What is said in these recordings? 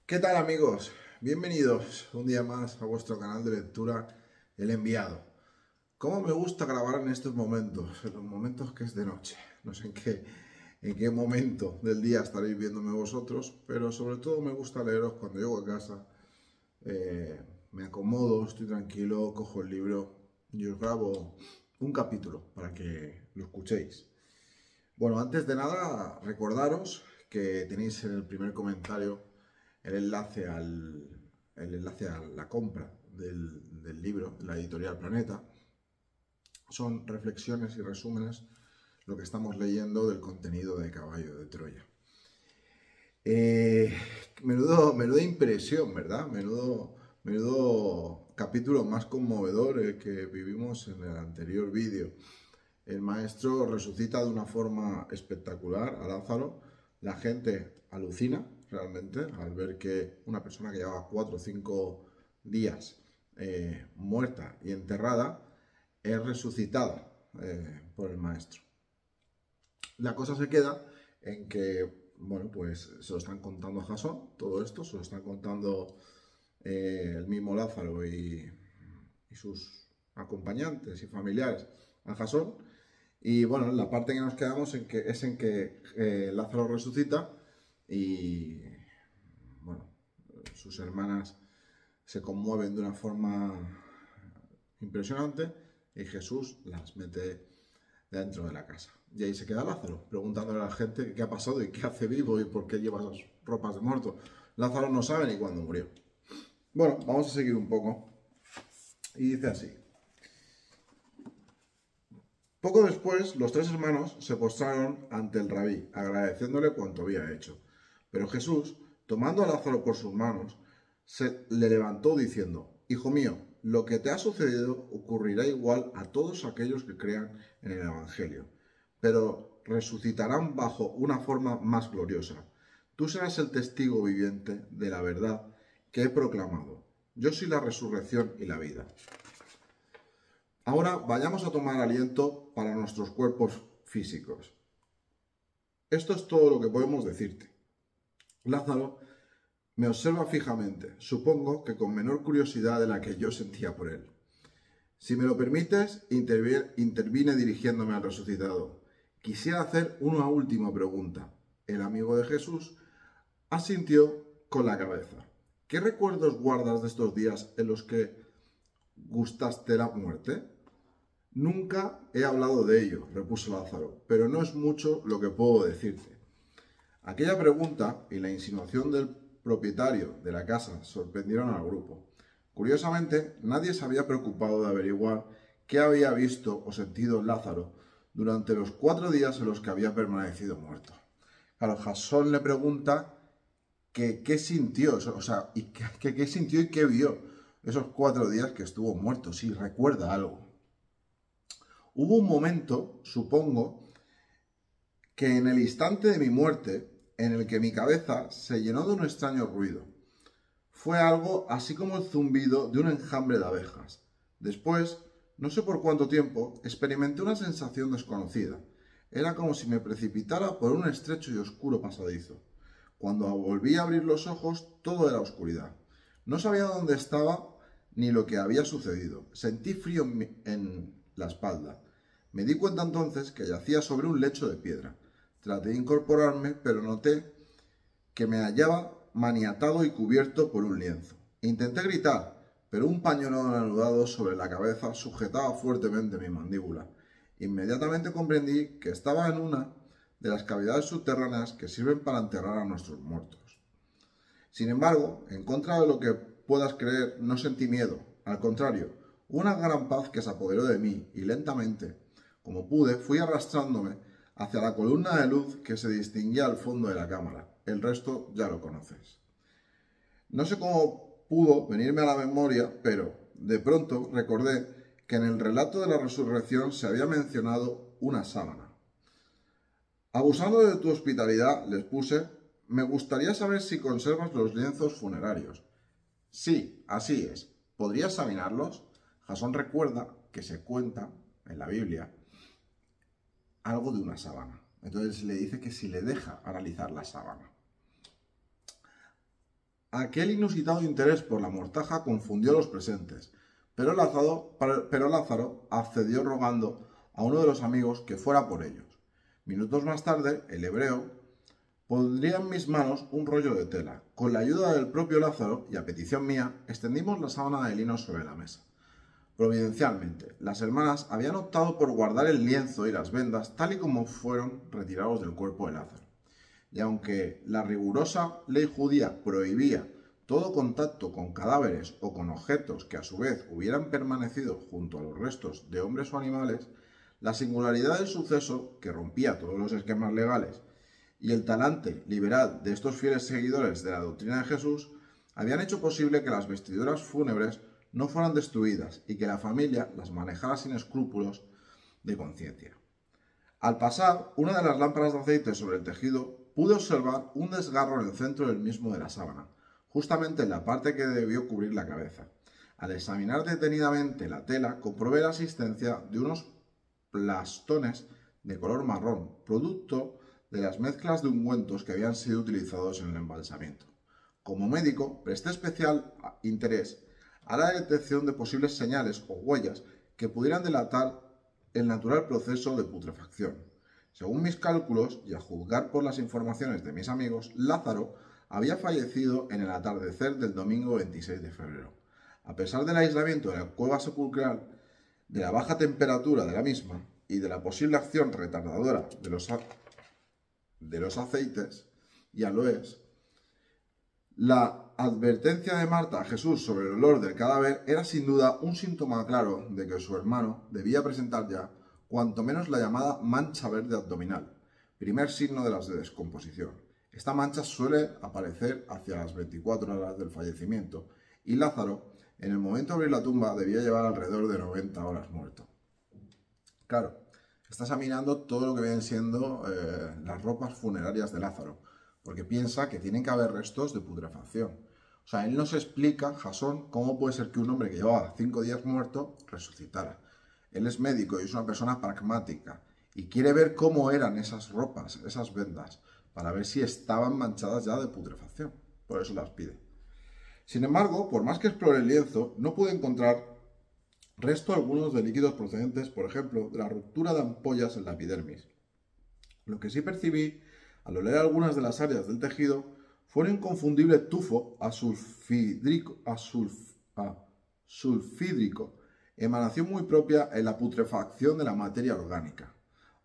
¿Qué tal, amigos? Bienvenidos un día más a vuestro canal de lectura El Enviado. ¿Cómo me gusta grabar en estos momentos? En los momentos que es de noche. No sé en qué momento del día estaréis viéndome vosotros, pero sobre todo me gusta leeros cuando llego a casa. Me acomodo, estoy tranquilo, cojo el libro y os grabo un capítulo para que lo escuchéis. Bueno, antes de nada, recordaros que tenéis en el primer comentario el enlace a la compra del libro de la editorial Planeta. Son reflexiones y resúmenes lo que estamos leyendo del contenido de Caballo de Troya. Menuda impresión, ¿verdad? Menudo capítulo más conmovedor el que vivimos en el anterior vídeo. El maestro resucita de una forma espectacular a Lázaro. La gente alucina realmente al ver que una persona que llevaba 4 o 5 días muerta y enterrada es resucitada por el maestro. La cosa se queda en que, bueno, pues se lo están contando a Jasón, todo esto, se lo están contando el mismo Lázaro y sus acompañantes y familiares a Jasón. Y bueno, la parte que nos quedamos es en que Lázaro resucita y bueno, sus hermanas se conmueven de una forma impresionante y Jesús las mete dentro de la casa. Y ahí se queda Lázaro, preguntándole a la gente qué ha pasado y qué hace vivo y por qué lleva esas ropas de muerto. Lázaro no sabe ni cuándo murió. Bueno, vamos a seguir un poco. Y dice así. Poco después, los 3 hermanos se postraron ante el rabí, agradeciéndole cuanto había hecho. Pero Jesús, tomando a Lázaro por sus manos, le levantó diciendo: Hijo mío, lo que te ha sucedido ocurrirá igual a todos aquellos que crean en el Evangelio, pero resucitarán bajo una forma más gloriosa. Tú serás el testigo viviente de la verdad que he proclamado. Yo soy la resurrección y la vida. Ahora vayamos a tomar aliento para nuestros cuerpos físicos. Esto es todo lo que podemos decirte. Lázaro me observa fijamente, supongo que con menor curiosidad de la que yo sentía por él. Si me lo permites, intervine dirigiéndome al resucitado. Quisiera hacer una última pregunta. El amigo de Jesús asintió con la cabeza. ¿Qué recuerdos guardas de estos días en los que gustaste la muerte? Nunca he hablado de ello, repuso Lázaro, pero no es mucho lo que puedo decirte. Aquella pregunta y la insinuación del propietario de la casa sorprendieron al grupo. Curiosamente, nadie se había preocupado de averiguar qué había visto o sentido Lázaro durante los 4 días en los que había permanecido muerto. Claro, Jasón le pregunta que qué sintió, o sea, qué sintió y qué vio esos 4 días que estuvo muerto, si recuerda algo. Hubo un momento, supongo, que en el instante de mi muerte, en el que mi cabeza se llenó de un extraño ruido. Fue algo así como el zumbido de un enjambre de abejas. Después, no sé por cuánto tiempo, experimenté una sensación desconocida. Era como si me precipitara por un estrecho y oscuro pasadizo. Cuando volví a abrir los ojos, todo era oscuridad. No sabía dónde estaba ni lo que había sucedido. Sentí frío en la espalda. Me di cuenta entonces que yacía sobre un lecho de piedra. Traté de incorporarme, pero noté que me hallaba maniatado y cubierto por un lienzo. Intenté gritar, pero un pañuelo anudado sobre la cabeza sujetaba fuertemente mi mandíbula. Inmediatamente comprendí que estaba en una de las cavidades subterráneas que sirven para enterrar a nuestros muertos. Sin embargo, en contra de lo que puedas creer, no sentí miedo. Al contrario, una gran paz que se apoderó de mí y lentamente, como pude, fui arrastrándome hacia la columna de luz que se distinguía al fondo de la cámara. El resto ya lo conoces. No sé cómo pudo venirme a la memoria, pero de pronto recordé que en el relato de la resurrección se había mencionado una sábana. Abusando de tu hospitalidad, les puse: me gustaría saber si conservas los lienzos funerarios. Sí, así es. ¿Podrías examinarlos? Jasón recuerda que se cuenta en la Biblia algo de una sábana. Entonces le dice que si le deja analizar la sábana. Aquel inusitado interés por la mortaja confundió a los presentes, pero Lázaro accedió rogando a uno de los amigos que fuera por ellos. Minutos más tarde, el hebreo pondría en mis manos un rollo de tela. Con la ayuda del propio Lázaro y a petición mía, extendimos la sábana de lino sobre la mesa. Providencialmente, las hermanas habían optado por guardar el lienzo y las vendas tal y como fueron retirados del cuerpo de Lázaro. Y aunque la rigurosa ley judía prohibía todo contacto con cadáveres o con objetos que a su vez hubieran permanecido junto a los restos de hombres o animales, la singularidad del suceso, que rompía todos los esquemas legales, y el talante liberal de estos fieles seguidores de la doctrina de Jesús habían hecho posible que las vestiduras fúnebres no fueran destruidas y que la familia las manejara sin escrúpulos de conciencia. Al pasar una de las lámparas de aceite sobre el tejido, pude observar un desgarro en el centro del mismo de la sábana, justamente en la parte que debió cubrir la cabeza. Al examinar detenidamente la tela, comprobé la existencia de unos plastones de color marrón, producto de las mezclas de ungüentos que habían sido utilizados en el embalsamiento. Como médico, presté especial interés a la detección de posibles señales o huellas que pudieran delatar el natural proceso de putrefacción. Según mis cálculos, y a juzgar por las informaciones de mis amigos, Lázaro había fallecido en el atardecer del domingo 26 de febrero. A pesar del aislamiento de la cueva sepulcral, de la baja temperatura de la misma y de la posible acción retardadora de los aceites y aloes, la advertencia de Marta a Jesús sobre el olor del cadáver era sin duda un síntoma claro de que su hermano debía presentar ya cuanto menos la llamada mancha verde abdominal, primer signo de la descomposición. Esta mancha suele aparecer hacia las 24 horas del fallecimiento y Lázaro, en el momento de abrir la tumba, debía llevar alrededor de 90 horas muerto. Claro, está examinando todo lo que vienen siendo las ropas funerarias de Lázaro, porque piensa que tienen que haber restos de putrefacción. O sea, él nos explica, Jasón, cómo puede ser que un hombre que llevaba 5 días muerto resucitara. Él es médico y es una persona pragmática y quiere ver cómo eran esas ropas, esas vendas, para ver si estaban manchadas ya de putrefacción. Por eso las pide. Sin embargo, por más que explore el lienzo, no pude encontrar resto algunos de líquidos procedentes, por ejemplo, de la ruptura de ampollas en la epidermis. Lo que sí percibí, al oler algunas de las áreas del tejido, fue un inconfundible tufo sulfídrico, emanación muy propia en la putrefacción de la materia orgánica.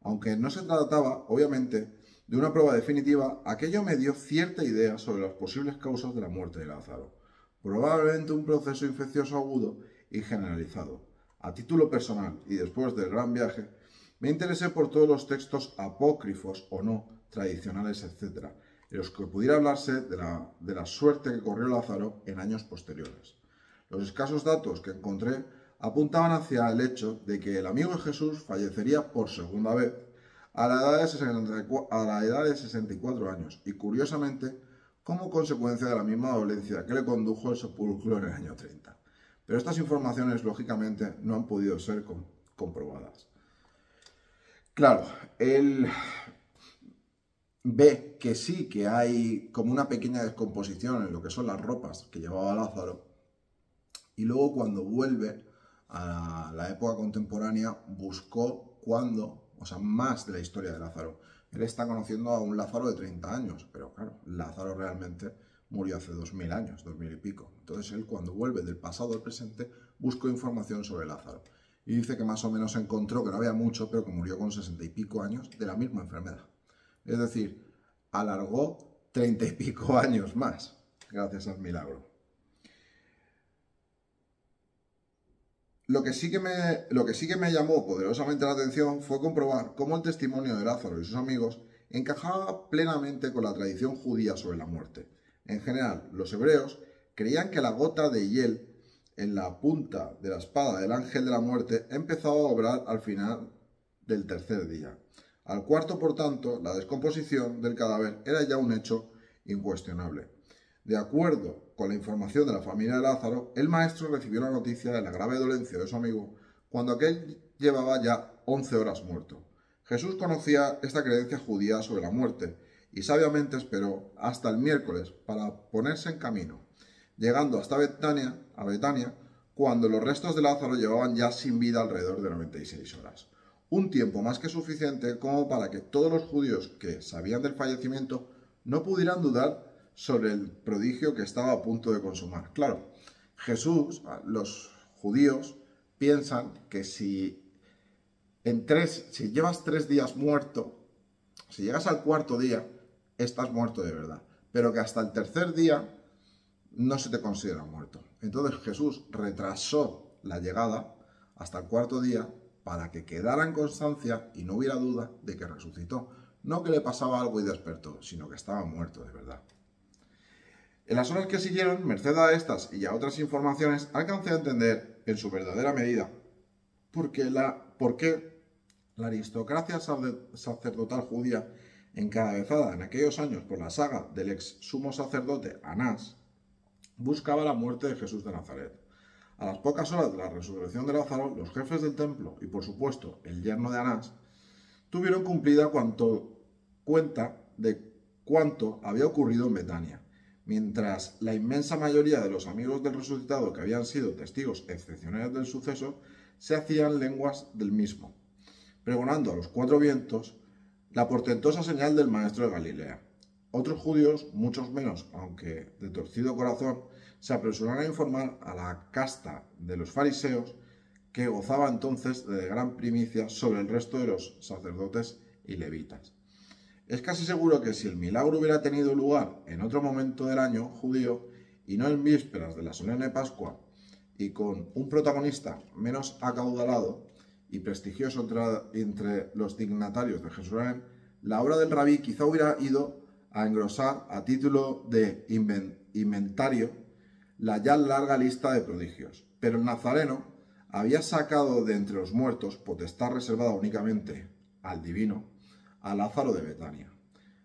Aunque no se trataba, obviamente, de una prueba definitiva, aquello me dio cierta idea sobre las posibles causas de la muerte de Lázaro. Probablemente un proceso infeccioso agudo y generalizado. A título personal y después del gran viaje, me interesé por todos los textos apócrifos o no, tradicionales, etc., en los que pudiera hablarse de la suerte que corrió Lázaro en años posteriores. Los escasos datos que encontré apuntaban hacia el hecho de que el amigo de Jesús fallecería por segunda vez a la edad de 64 años y, curiosamente, como consecuencia de la misma dolencia que le condujo al sepulcro en el año 30. Pero estas informaciones, lógicamente, no han podido ser comprobadas. Claro, él ve que sí, que hay como una pequeña descomposición en lo que son las ropas que llevaba Lázaro, y luego cuando vuelve a la época contemporánea buscó más de la historia de Lázaro. Él está conociendo a un Lázaro de 30 años, pero claro, Lázaro realmente murió hace 2000 años, 2000 y pico. Entonces él, cuando vuelve del pasado al presente, buscó información sobre Lázaro. Y dice que más o menos encontró que no había mucho, pero que murió con 60 y pico años de la misma enfermedad. Es decir, alargó 30 y pico años más, gracias al milagro. Lo que sí que me llamó poderosamente la atención fue comprobar cómo el testimonio de Lázaro y sus amigos encajaba plenamente con la tradición judía sobre la muerte. En general, los hebreos creían que la gota de hiel en la punta de la espada del ángel de la muerte empezaba a obrar al final del tercer día. Al cuarto, por tanto, la descomposición del cadáver era ya un hecho incuestionable. De acuerdo con la información de la familia de Lázaro, el maestro recibió la noticia de la grave dolencia de su amigo cuando aquel llevaba ya 11 horas muerto. Jesús conocía esta creencia judía sobre la muerte y sabiamente esperó hasta el miércoles para ponerse en camino, llegando hasta Betania, cuando los restos de Lázaro llevaban ya sin vida alrededor de 96 horas. Un tiempo más que suficiente como para que todos los judíos que sabían del fallecimiento no pudieran dudar sobre el prodigio que estaba a punto de consumar. Claro, los judíos piensan que si llevas 3 días muerto, si llegas al cuarto día, estás muerto de verdad. Pero que hasta el tercer día no se te considera muerto. Entonces Jesús retrasó la llegada hasta el cuarto día para que quedara en constancia y no hubiera duda de que resucitó. No que le pasaba algo y despertó, sino que estaba muerto de verdad. En las horas que siguieron, merced a estas y a otras informaciones, alcancé a entender en su verdadera medida por qué la aristocracia sacerdotal judía, encabezada en aquellos años por la saga del ex sumo sacerdote Anás, buscaba la muerte de Jesús de Nazaret. A las pocas horas de la resurrección de Lázaro, los jefes del templo y, por supuesto, el yerno de Anás, tuvieron cumplida cuenta de cuánto había ocurrido en Betania, mientras la inmensa mayoría de los amigos del resucitado que habían sido testigos excepcionales del suceso se hacían lenguas del mismo, pregonando a los 4 vientos la portentosa señal del maestro de Galilea. Otros judíos, muchos menos, aunque de torcido corazón, se apresuraron a informar a la casta de los fariseos, que gozaba entonces de gran primicia sobre el resto de los sacerdotes y levitas. Es casi seguro que si el milagro hubiera tenido lugar en otro momento del año judío, y no en vísperas de la solemne Pascua, y con un protagonista menos acaudalado y prestigioso entre los dignatarios de Jerusalén, la obra del rabí quizá hubiera ido a engrosar a título de inventario la ya larga lista de prodigios. Pero el nazareno había sacado de entre los muertos, potestad reservada únicamente al divino, a Lázaro de Betania.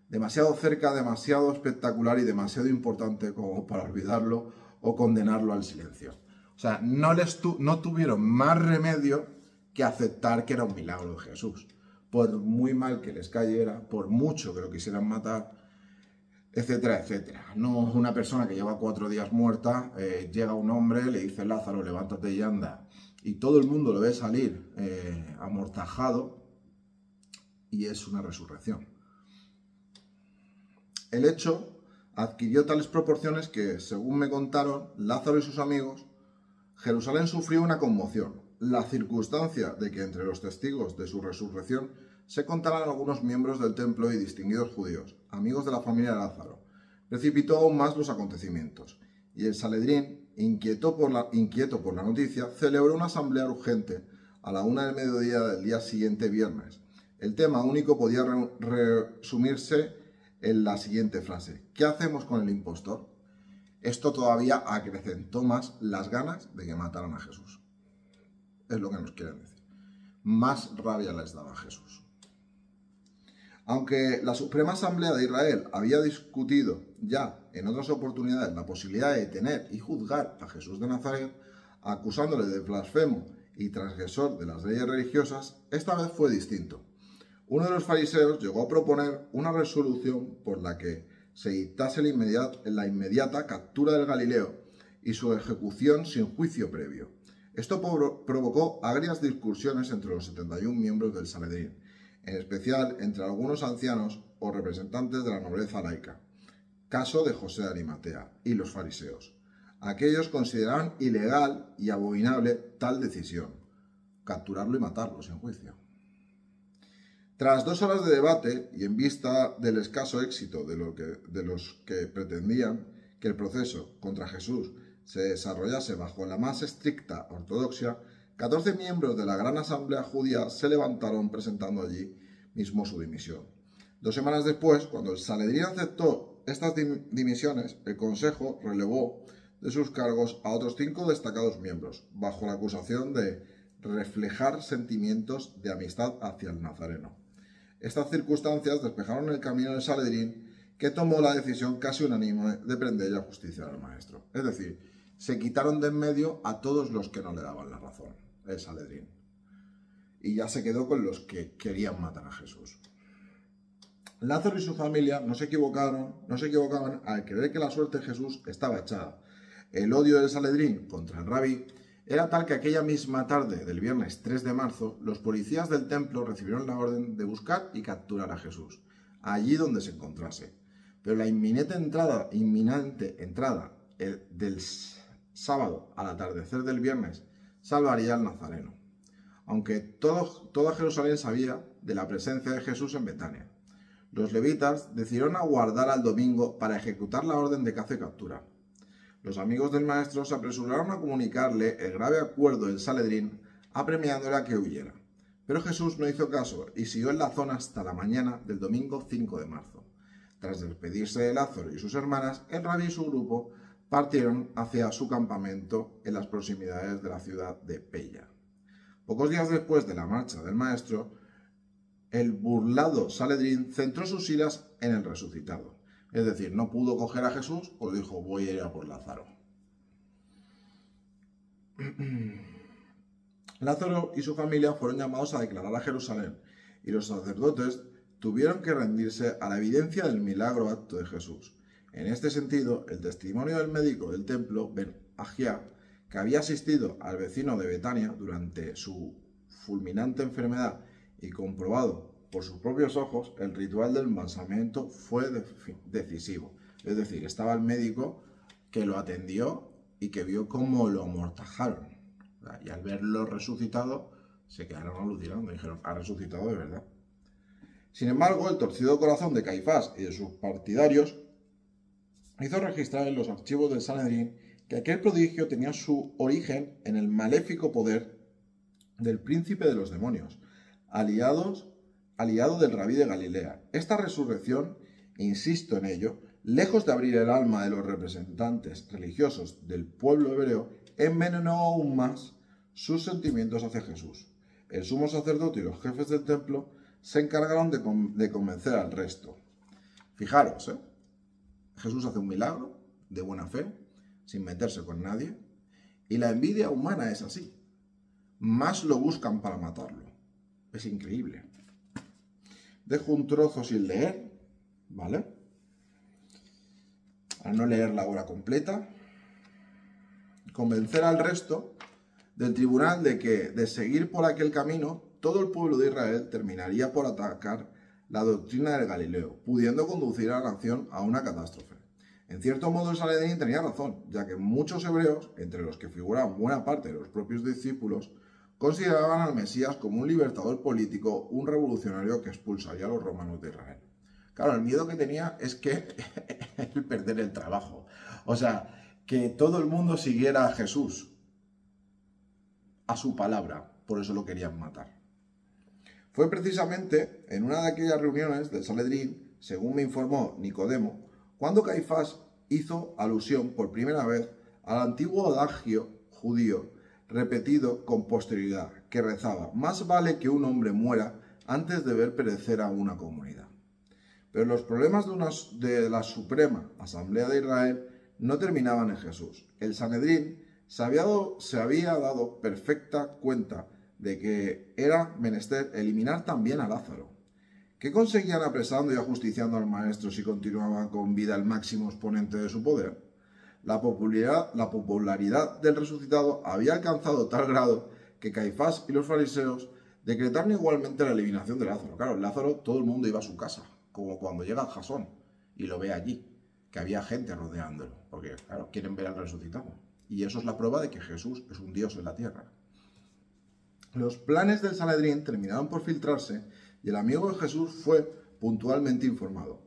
Demasiado cerca, demasiado espectacular y demasiado importante como para olvidarlo o condenarlo al silencio. O sea, no tuvieron más remedio que aceptar que era un milagro de Jesús. Por muy mal que les cayera, por mucho que lo quisieran matar, etcétera, etcétera. No una persona que lleva 4 días muerta, llega un hombre, le dice Lázaro, levántate y anda, y todo el mundo lo ve salir amortajado, y es una resurrección. El hecho adquirió tales proporciones que, según me contaron Lázaro y sus amigos, Jerusalén sufrió una conmoción. La circunstancia de que entre los testigos de su resurrección se contaran algunos miembros del templo y distinguidos judíos, amigos de la familia de Lázaro, precipitó aún más los acontecimientos, y el Sanedrín, inquieto por la noticia, celebró una asamblea urgente a la 1 del mediodía del día siguiente, viernes. El tema único podía resumirse en la siguiente frase: ¿qué hacemos con el impostor? Esto todavía acrecentó más las ganas de que mataran a Jesús. Es lo que nos quieren decir. Más rabia les daba a Jesús. Aunque la Suprema Asamblea de Israel había discutido ya en otras oportunidades la posibilidad de detener y juzgar a Jesús de Nazaret, acusándole de blasfemo y transgresor de las leyes religiosas, esta vez fue distinto. Uno de los fariseos llegó a proponer una resolución por la que se dictase la inmediata captura del Galileo y su ejecución sin juicio previo. Esto provocó agrias discusiones entre los 71 miembros del Sanedrín, en especial entre algunos ancianos o representantes de la nobleza laica, caso de José de Arimatea, y los fariseos. Aquellos consideraban ilegal y abominable tal decisión, capturarlo y matarlo sin juicio. Tras 2 horas de debate y en vista del escaso éxito de los que pretendían que el proceso contra Jesús se desarrollase bajo la más estricta ortodoxia, 14 miembros de la gran asamblea judía se levantaron presentando allí mismo su dimisión. 2 semanas después, cuando el Sanedrín aceptó estas dimisiones, el Consejo relevó de sus cargos a otros 5 destacados miembros, bajo la acusación de reflejar sentimientos de amistad hacia el nazareno. Estas circunstancias despejaron el camino del Sanedrín, que tomó la decisión casi unánime de prender y ajusticiar al maestro. Es decir, se quitaron de en medio a todos los que no le daban la razón, el Sanedrín. Y ya se quedó con los que querían matar a Jesús. Lázaro y su familia no se equivocaban al creer que la suerte de Jesús estaba echada. El odio del Sanedrín contra el rabí era tal que aquella misma tarde del viernes 3 de marzo, los policías del templo recibieron la orden de buscar y capturar a Jesús, allí donde se encontrase. Pero la inminente entrada del sábado al atardecer del viernes salvaría al Nazareno, aunque toda Jerusalén sabía de la presencia de Jesús en Betania. Los levitas decidieron aguardar al domingo para ejecutar la orden de caza y captura. Los amigos del maestro se apresuraron a comunicarle el grave acuerdo del Sanedrín, apremiándole a que huyera. Pero Jesús no hizo caso y siguió en la zona hasta la mañana del domingo 5 de marzo. Tras despedirse de Lázaro y sus hermanas, el rabí y su grupo partieron hacia su campamento en las proximidades de la ciudad de Pella. Pocos días después de la marcha del maestro, el burlado Sanedrín centró sus iras en el resucitado. Es decir, no pudo coger a Jesús, pues dijo, voy a ir a por Lázaro. Lázaro y su familia fueron llamados a declarar a Jerusalén, y los sacerdotes tuvieron que rendirse a la evidencia del milagro acto de Jesús. En este sentido, el testimonio del médico del templo, Ben Agia, que había asistido al vecino de Betania durante su fulminante enfermedad y comprobado por sus propios ojos, el ritual del embalsamiento fue decisivo. Es decir, estaba el médico que lo atendió y que vio cómo lo amortajaron. Y al verlo resucitado, se quedaron alucinando. Dijeron, ha resucitado de verdad. Sin embargo, el torcido corazón de Caifás y de sus partidarios hizo registrar en los archivos del Sanedrín que aquel prodigio tenía su origen en el maléfico poder del príncipe de los demonios, aliado del rabí de Galilea. Esta resurrección, insisto en ello, lejos de abrir el alma de los representantes religiosos del pueblo hebreo, envenenó aún más sus sentimientos hacia Jesús. El sumo sacerdote y los jefes del templo se encargaron de convencer al resto. Fijaros, Jesús hace un milagro de buena fe, sin meterse con nadie, y la envidia humana es así. Más lo buscan para matarlo. Es increíble. Dejo un trozo sin leer, ¿vale? A no leer la obra completa. Convencer al resto del tribunal de que, de seguir por aquel camino, todo el pueblo de Israel terminaría por atacar la doctrina del Galileo, pudiendo conducir a la nación a una catástrofe. En cierto modo, el Sanedrín tenía razón, ya que muchos hebreos, entre los que figuraban buena parte de los propios discípulos, consideraban al Mesías como un libertador político, un revolucionario que expulsaría a los romanos de Israel. Claro, el miedo que tenía es que el perder el trabajo. O sea, que todo el mundo siguiera a Jesús, a su palabra. Por eso lo querían matar. Fue precisamente en una de aquellas reuniones del Sanedrín, según me informó Nicodemo, cuando Caifás hizo alusión por primera vez al antiguo adagio judío repetido con posterioridad, que rezaba, más vale que un hombre muera antes de ver perecer a una comunidad. Pero los problemas de la Suprema Asamblea de Israel no terminaban en Jesús. El Sanedrín se había dado perfecta cuenta de que era menester eliminar también a Lázaro. ¿Qué conseguían apresando y ajusticiando al maestro si continuaba con vida el máximo exponente de su poder? La popularidad del resucitado había alcanzado tal grado que Caifás y los fariseos decretaron igualmente la eliminación de Lázaro. Claro, Lázaro, todo el mundo iba a su casa, como cuando llega Jasón y lo ve allí, que había gente rodeándolo, porque, claro, quieren ver al resucitado. Y eso es la prueba de que Jesús es un Dios en la tierra. Los planes del Sanedrín terminaron por filtrarse y el amigo de Jesús fue puntualmente informado.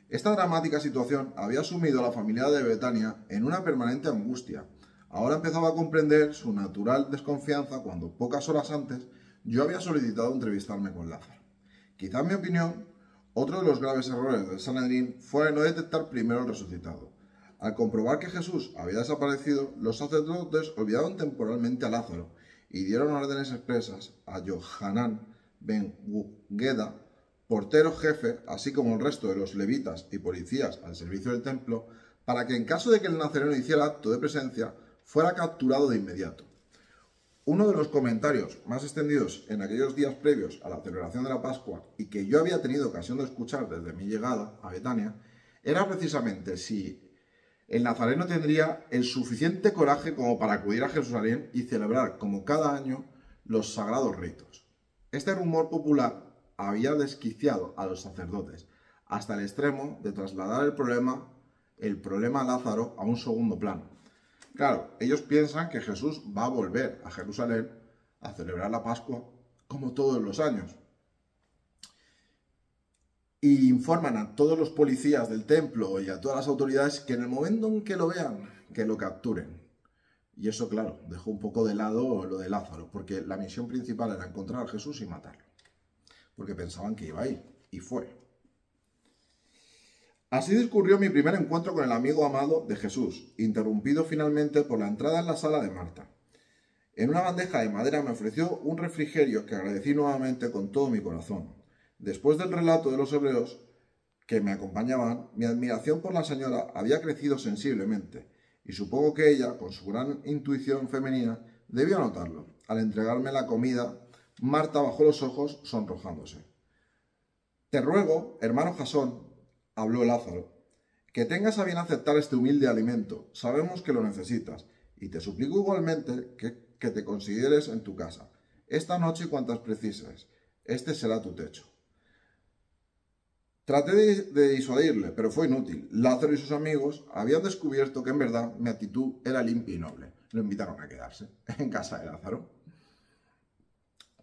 Esta dramática situación había sumido a la familia de Betania en una permanente angustia. Ahora empezaba a comprender su natural desconfianza cuando, pocas horas antes, yo había solicitado entrevistarme con Lázaro. Quizá, en mi opinión, otro de los graves errores del Sanedrín fue no detectar primero el resucitado. Al comprobar que Jesús había desaparecido, los sacerdotes olvidaron temporalmente a Lázaro y dieron órdenes expresas a Yohanan ben Geda, portero jefe, así como el resto de los levitas y policías al servicio del templo, para que en caso de que el nazareno hiciera acto de presencia, fuera capturado de inmediato. Uno de los comentarios más extendidos en aquellos días previos a la celebración de la Pascua y que yo había tenido ocasión de escuchar desde mi llegada a Betania era precisamente si el nazareno tendría el suficiente coraje como para acudir a Jerusalén y celebrar como cada año los sagrados ritos. Este rumor popular había desquiciado a los sacerdotes hasta el extremo de trasladar el problema Lázaro a un segundo plano. Claro, ellos piensan que Jesús va a volver a Jerusalén a celebrar la Pascua como todos los años. Y informan a todos los policías del templo y a todas las autoridades que en el momento en que lo vean, que lo capturen. Y eso, claro, dejó un poco de lado lo de Lázaro, porque la misión principal era encontrar a Jesús y matarlo. Porque pensaban que iba a ir, y fue. Así discurrió mi primer encuentro con el amigo amado de Jesús, interrumpido finalmente por la entrada en la sala de Marta. En una bandeja de madera me ofreció un refrigerio que agradecí nuevamente con todo mi corazón. Después del relato de los hebreos que me acompañaban, mi admiración por la señora había crecido sensiblemente, y supongo que ella, con su gran intuición femenina, debió notarlo. Al entregarme la comida, Marta bajó los ojos sonrojándose. «Te ruego, hermano Jasón», habló Lázaro, «que tengas a bien aceptar este humilde alimento. Sabemos que lo necesitas, y te suplico igualmente que te consideres en tu casa. Esta noche y cuantas precises. Este será tu techo». Traté de disuadirle, pero fue inútil. Lázaro y sus amigos habían descubierto que en verdad mi actitud era limpia y noble. Lo invitaron a quedarse en casa de Lázaro.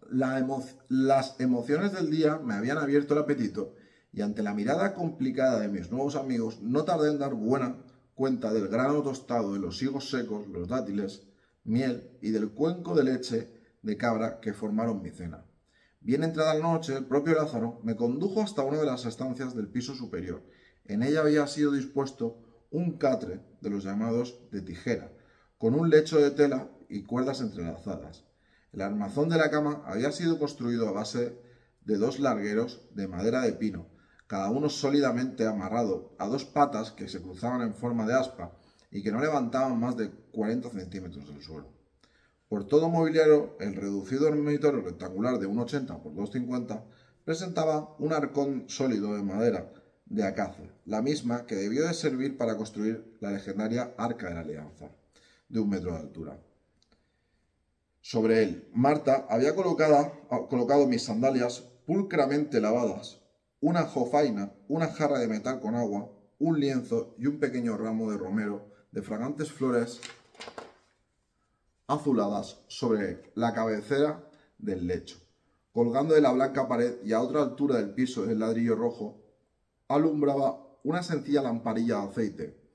Las emociones del día me habían abierto el apetito y ante la mirada complicada de mis nuevos amigos no tardé en dar buena cuenta del grano tostado, de los higos secos, los dátiles, miel y del cuenco de leche de cabra que formaron mi cena. Bien entrada la noche, el propio Lázaro me condujo hasta una de las estancias del piso superior. En ella había sido dispuesto un catre de los llamados de tijera, con un lecho de tela y cuerdas entrelazadas. El armazón de la cama había sido construido a base de 2 largueros de madera de pino, cada uno sólidamente amarrado a 2 patas que se cruzaban en forma de aspa y que no levantaban más de 40 centímetros del suelo. Por todo mobiliario, el reducido dormitorio rectangular de 1,80 por 2,50 presentaba un arcón sólido de madera de acacia, la misma que debió de servir para construir la legendaria Arca de la Alianza, de 1 metro de altura. Sobre él, Marta había colocado mis sandalias pulcramente lavadas, una jofaina, una jarra de metal con agua, un lienzo y un pequeño ramo de romero de fragantes flores azuladas sobre la cabecera del lecho. Colgando de la blanca pared y a otra altura del piso del ladrillo rojo, alumbraba una sencilla lamparilla de aceite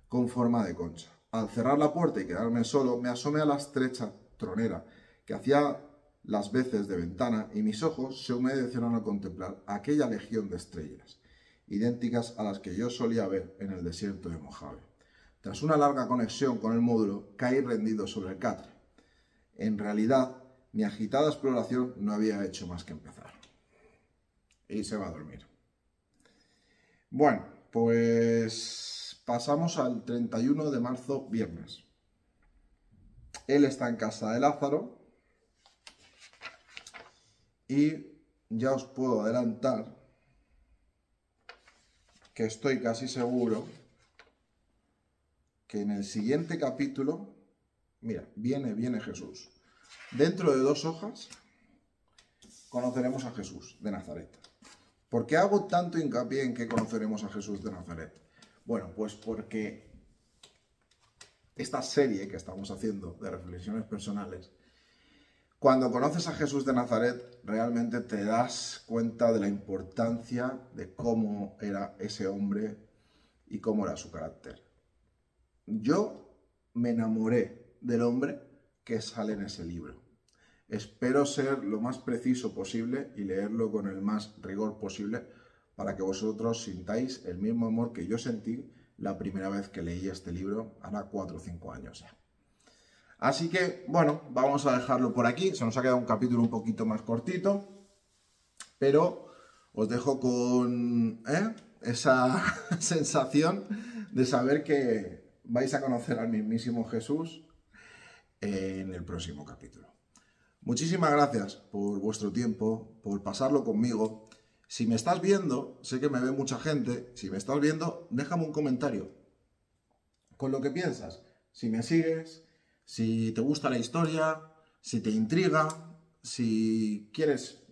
con forma de concha. Al cerrar la puerta y quedarme solo, me asomé a la estrecha tronera que hacía las veces de ventana y mis ojos se humedecieron al contemplar aquella legión de estrellas, idénticas a las que yo solía ver en el desierto de Mojave. Tras una larga conexión con el módulo, caí rendido sobre el catre. En realidad, mi agitada exploración no había hecho más que empezar. Y se va a dormir. Bueno, pues pasamos al 31 de marzo, viernes. Él está en casa de Lázaro y ya os puedo adelantar que estoy casi seguro que en el siguiente capítulo, mira, viene Jesús. Dentro de 2 hojas conoceremos a Jesús de Nazaret. ¿Por qué hago tanto hincapié en que conoceremos a Jesús de Nazaret? Bueno, pues porque esta serie que estamos haciendo de reflexiones personales, cuando conoces a Jesús de Nazaret, realmente te das cuenta de la importancia de cómo era ese hombre y cómo era su carácter. Yo me enamoré del hombre que sale en ese libro. Espero ser lo más preciso posible y leerlo con el más rigor posible para que vosotros sintáis el mismo amor que yo sentí la primera vez que leí este libro, hará 4 o 5 años ya. Así que, bueno, vamos a dejarlo por aquí. Se nos ha quedado un capítulo un poquito más cortito, pero os dejo con esa sensación de saber que vais a conocer al mismísimo Jesús en el próximo capítulo. Muchísimas gracias por vuestro tiempo, por pasarlo conmigo. Si me estás viendo, sé que me ve mucha gente, si me estás viendo, déjame un comentario con lo que piensas. Si me sigues, si te gusta la historia, si te intriga, si quieres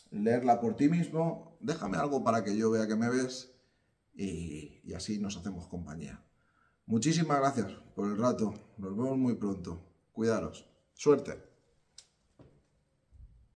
leerla por ti mismo, déjame algo para que yo vea que me ves y así nos hacemos compañía. Muchísimas gracias por el rato. Nos vemos muy pronto. Cuidaros. Suerte.